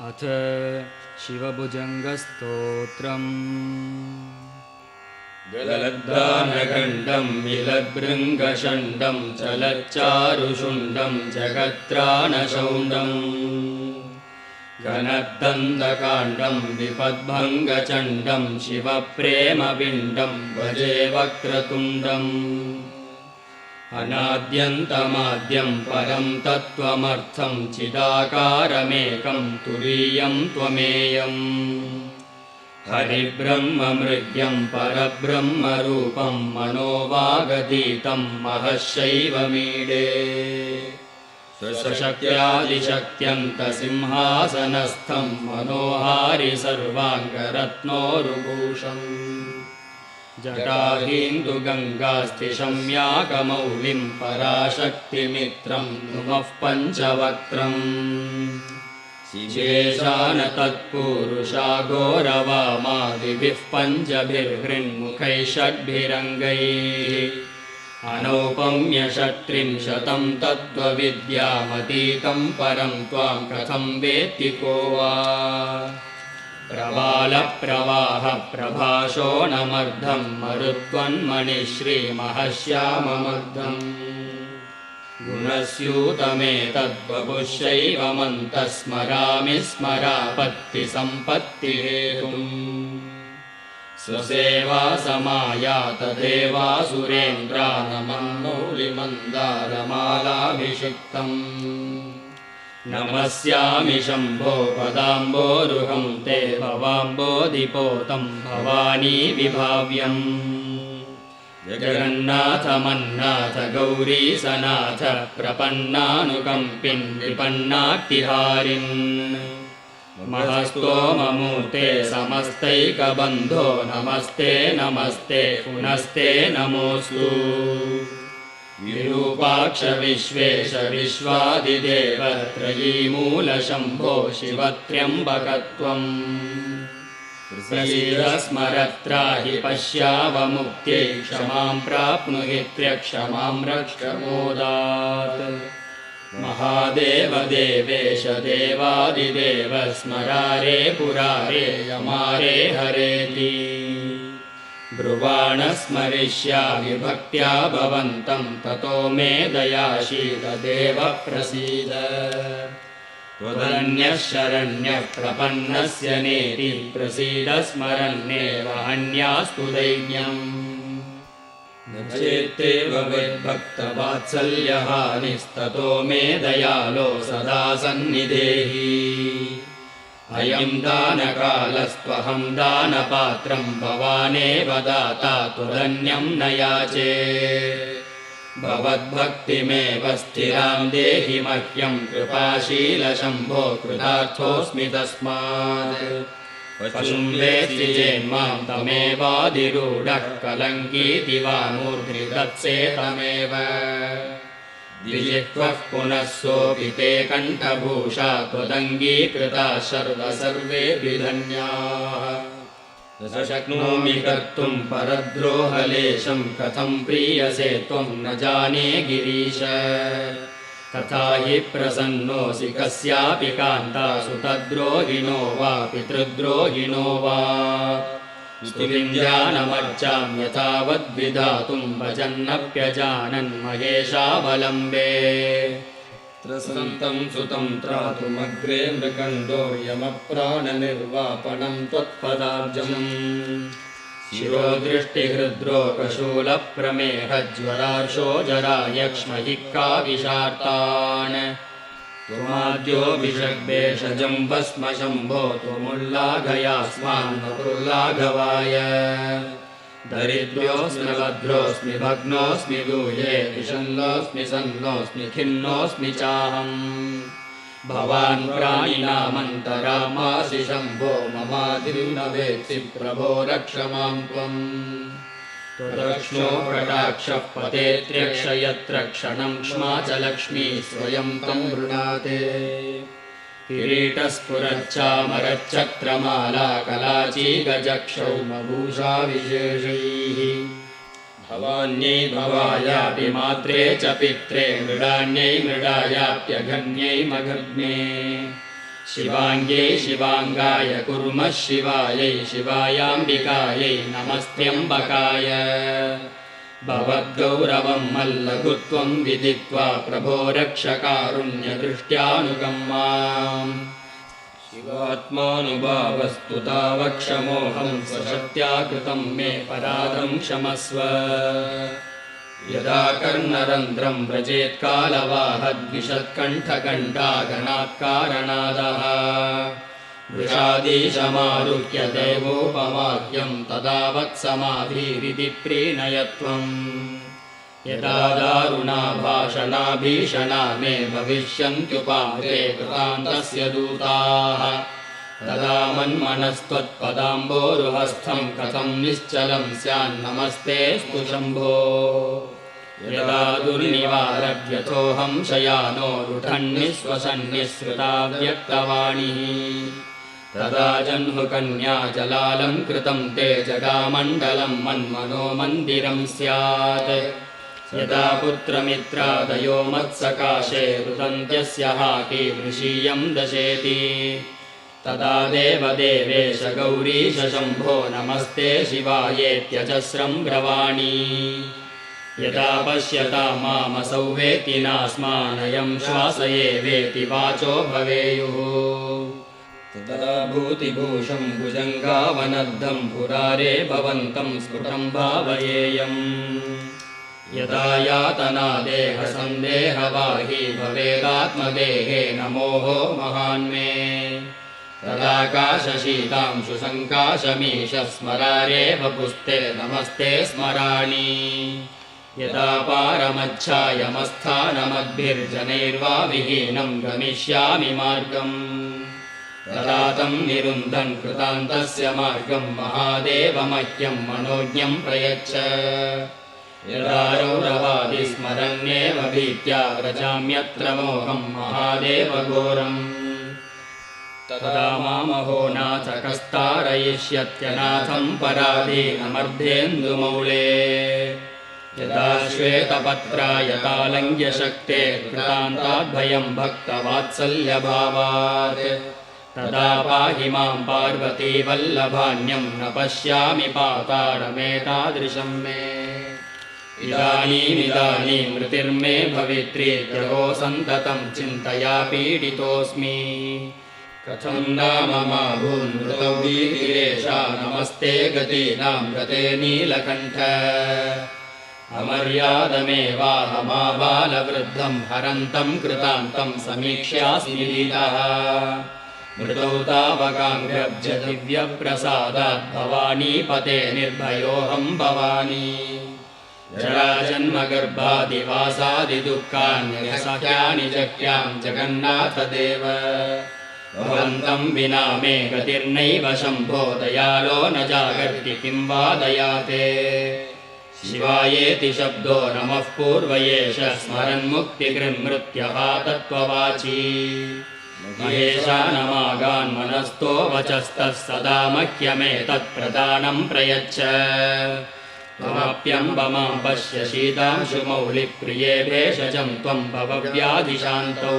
अथ शिवभुजङ्गस्तोत्रम्। गलद्दानखण्डं मिलद्भृङ्गषण्डं चलच्चारुषुण्डं जगत्त्राणशौण्डं घनद्दन्तकाण्डं विपद्भङ्गचण्डं शिवप्रेमपिण्डं भजे वक्रतुण्डम् अनाद्यन्तमाद्यं परं तत्त्वमर्थं चिदाकारमेकं तुरीयं त्वमेयम् हरिब्रह्ममृग्यं परब्रह्मरूपं मनोवागतीतं महश्चैवमीडे स्वशक्त्यादिशक्त्यन्तसिंहासनस्थं मनोहारि सर्वाङ्गरत्नोरुभूषम् जटाहीन्दुगङ्गास्तिशम्याकमौलिं पराशक्तिमित्रं नुमः पञ्चवक्त्रम् शिवेशान तत्पूरुषा घोरवामादिभिः पञ्चभिर्हृन्मुखैः षड्भिरङ्गैः अनौपम्यशक्तिं शतं तत्त्वविद्यामतीतं परं त्वां कथं वेत्ति को वा प्रवालप्रवाहप्रभाषोणमर्धं मरुत्वन्मणिश्रीमहश्याममर्धम् गुणस्यूतमेतद्वपुश्चैवमन्तः स्मरामि स्मरापत्तिसम्पत्तिहेतुम् स्वसेवा समायातदेवासुरेन्द्रानमन्मौलिमन्दारमालाभिषिक्तम् नमस्यामि शम्भो पदाम्बोरुहं ते भवाम्बोधिपोतं भवानी विभाव्यम् जगन्नाथमन्नाथ गौरीसनाथ प्रपन्नानुकम्पिन् विपन्नाक्तिहारिन् महस्तोममूर्ते समस्तैकबन्धो नमस्ते नमस्ते पुनस्ते नमोऽस्तु विरूपाक्ष विश्वेश विश्वादिदेव त्रयीमूलशम्भो शिवत्र्यम्बकत्वम् प्रसीद स्मरत्राहि पश्यावमुक्त्यै क्षमां प्राप्नुहि त्र्यक्षमां रक्ष मोदात् महादेव देवेश देवादिदेव स्मरारे पुरारे यमारे हरेति ब्रुवाण स्मरिष्यामि भक्त्या भवन्तं ततो मे दयाशीलदेव प्रसीद त्वदन्यः शरण्यः प्रपन्नस्य नेति प्रसीद स्मरन्नेव अन्यास्तु दैन्यम् न चेत्तेव वैद्भक्तवात्सल्यहानिस्ततो मे दयालो सदा सन्निधेहि अयं दानकालस्त्वहं दानपात्रं भवानेव दाता त्वदन्यं न याचे भवद्भक्तिमेव स्थिरां देहि मह्यं कृपाशीलशम्भो कृतार्थोऽस्मि तस्मात् पशुं वेत्ति चेन्मां तमेवाधिरूढः कलङ्कीति वा मूर्ध्नि तत्से तमेव द्विजिह्वः पुनः सोऽपि ते कण्ठभूषा त्वदङ्गीकृता सर्वे धन्याः न शक्नोमि कर्तुं परद्रोहलेशं कथं प्रीयसे त्वं न जाने गिरीश तथा हि प्रसन्नोऽसि कस्यापि कान्तासु तद्रोहिणो वा पितृद्रोहिणो वा स्तुतिं ध्यानमर्चां यथावद्विधातुं भजन्नप्यजानन् महेशावलम्बे त्रसन्तं सुतं त्रातुमग्रे मृकण्डो यमप्राणनिर्वापनं त्वत्पदाब्जम् शिरोदृष्टिहृद्रोगशूलप्रमेहज्वरार्शो जरायक्ष्महिः काविशार्तान् त्वमाद्योऽभिषग्भेषजं भस्म शम्भो त्वमुल्लाघयास्मान् नपुर्लाघवाय दरिद्रोऽस्मि भद्रोऽस्मि भग्नोऽस्मि दूये विषण्णोऽस्मि सन्नोऽस्मि खिन्नोऽस्मि चाहम् भवान् प्राणिनामन्तरामासि शम्भो ममादिं न वेत्सि प्रभो रक्ष मां त्वम् त्वदक्ष्णो कटाक्षः पतेत्र्यक्ष यत्र क्षणं क्ष्मा च लक्ष्मी स्वयं तं वृणाते किरीटस्फुरच्चामरच्चक्रमाला कलाची गजक्षौमभूषा विशेषैः भवान्यै भवायापि मात्रे च पित्रे मृडान्यै मृडायाप्यघन्यै मघग्ने शिवाङ्ग्यै शिवाङ्गाय कुर्मः शिवायै शिवायाम्बिकायै नमस्त्यम्बकाय भवद्गौरवं मल्लघुत्वं विदित्वा प्रभो रक्षकारुण्यदृष्ट्यानुगम्माम् शिवात्मानुभावस्तु तावक्षमोऽहं स्वशक्त्या कृतं मे पराधं क्षमस्व यदा कर्णरन्ध्रं व्रजेत्कालवाहद्विषत्कण्ठकण्ठागणात्कारणादः वृषादीशमारुह्य देवोपमाह्यं तदा वत्समाधीरिति प्रीणयत्वम् यदा दारुणा भाषणा भीषणा मे भविष्यन्त्युपाते कृतान्तस्य दूताः तदा मन्मनस्त्वत्पदाम्बोरुहस्थं कथं निश्चलं स्यान्नमस्तेऽस्तु शम्भो यदा दुर्निवारभ्यथोऽहं शयानो रुढन्निःश्वसन्निःसृताव्यक्तवाणिः तदा जह्नुकन्या जलालङ्कृतं ते जगामण्डलं मन्मनो मन्दिरं स्यात् यदा पुत्रमित्रादयो मत्सकाशे रुदन्त्यस्य हाकीवृषीयं दशेति तदा देवदेवेश गौरीश शम्भो नमस्ते शिवायेत्यजस्रं ब्रवाणि यदा पश्यता मामसौ वेति नास्मानयं श्वासये वेति वाचो भवेयुः तदा भूतिभूषं भुजङ्गावनद्धं पुरारे भवन्तं स्फुटं भावयेयम् यदा यातना देहसन्देहवाही भवेदात्मदेहे नमोहो महान्मे तदाकाशशीतांशु सङ्काशमीश स्मरारे वपुस्ते नमस्ते स्मराणि यदा पारमच्छायमस्थानमद्भिर्जनैर्वा विहीनं गमिष्यामि मार्गम् तदा तं निरुन्धन् कृतान्तस्य मार्गं महादेवमह्यं मनोज्ञं प्रयच्छ यदा रौरवादि स्मरन्येव भीत्या व्रजाम्यत्र मोहं महादेवघोरम् तदा मामहो नाथ कस्तारयिष्यत्यनाथं पराधीनमर्धेन्दुमौले यदा श्वेतपत्रायतालङ्घ्यशक्ते कृतान्ताद्भयं भक्तवात्सल्यभावात् तदा पाहि मां पार्वतीवल्लभान्यं न पश्यामि पातारमेतादृशं मे इदानीमिदानीं मृतिर्मे भवित्रीत्यहो सन्ततं चिन्तया पीडितोऽस्मि कथं नाम मा भून्मृतौ वीरेशा नमस्ते गतीनां गते नीलकण्ठ अमर्यादमेवाहमाबालवृद्धं हरन्तं कृतान्तं समीक्ष्यास्मि लीलः मृतौ तावकाङ्ग्रब्ज दिव्यप्रसादात् भवानीपते निर्भयोऽहं भवानी जराजन्मगर्भादिवासादिदुःखान्यसह्यानि जक्ष्यां जगन्नाथदेव भवन्तं विना मे गतिर्नैव शम्भो दयालो न जागर्ति किं वा दयाते शिवायेति शब्दो नमः पूर्वयेश स्मरन्मुक्तिकृन्मृत्यहा तत्त्ववाची महेशानमागान्मनस्तो वचस्तः सदा मह्यमेतत्प्रदानं प्रयच्छ त्वमप्यम्ब मां पश्य शीतांशुमौलिप्रिये भेषजं त्वं भवव्याधिशान्तौ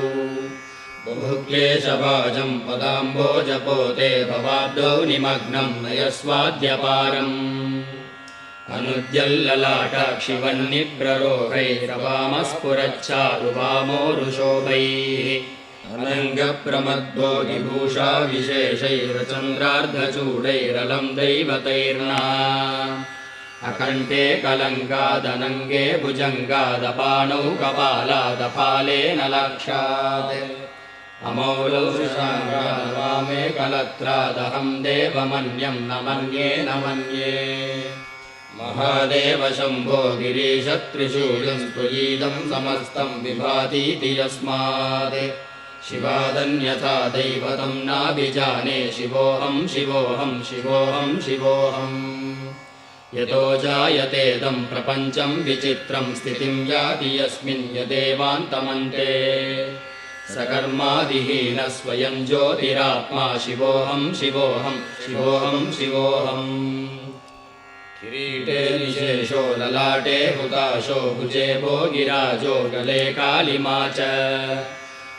बहुक्लेशभाजं पदाम्बोजपोते भवाब्दौ निमग्नं नयस्वाद्यपारम् अनुद्यल्ललाटाक्षिवन्निप्ररोहैरवामस्फुरच्चारुवामोरुशोभैः अनङ्गप्रमद्भो विभूषा विशेषैरचन्द्रार्धचूडैरलं दैवतैर्ना अकण्ठे कलङ्गादनङ्गे भुजङ्गादपाणौ कपालादपालेन लक्षात् अमौलौ शशाङ्गादवामे कलत्रादहं देवमन्यं न मन्ये न मन्ये महादेव शम्भो गिरीशत्रिशूलं त्वयीदं समस्तं विभातीति यस्मात् शिवादन्यथा दैवतं नाभिजाने शिवोऽहं शिवोऽहं शिवोऽहं शिवोऽहम् यतो जायतेदं प्रपञ्चं विचित्रं स्थितिं याति यस्मिन् यदेवान्तमन्ते सकर्मादिहीनः स्वयं ज्योतिरात्मा शिवोऽहं शिवोऽहं शिवोऽहं शिवोऽहम् किरीटे निशेषो ललाटे हुताशो भुजे भोगिराजो गले कालिमा च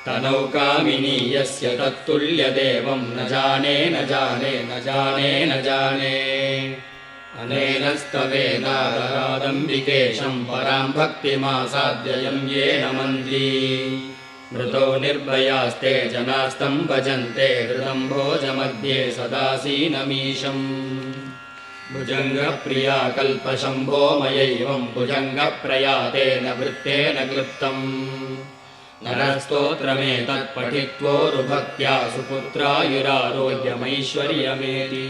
तनौ कामिनी यस्य तत्तुल्यदेवं न जाने न जाने न जाने न जाने अनेन स्तवेनादम्बिकेशं परां भक्तिमासाद्ययं येन मन्त्री मृतो निर्भयास्ते जनास्तं भजन्ते हृदं भोजमध्ये सदासीनमीशम् भुजङ्गप्रिया कल्पशम्भो मयैवं भुजङ्गप्रयातेन वृत्तेन क्लृप्तम् नरस्तोत्रमेतत्पठित्वोरुभक्त्या सुपुत्रायुरारोग्यमैश्वर्यमेति।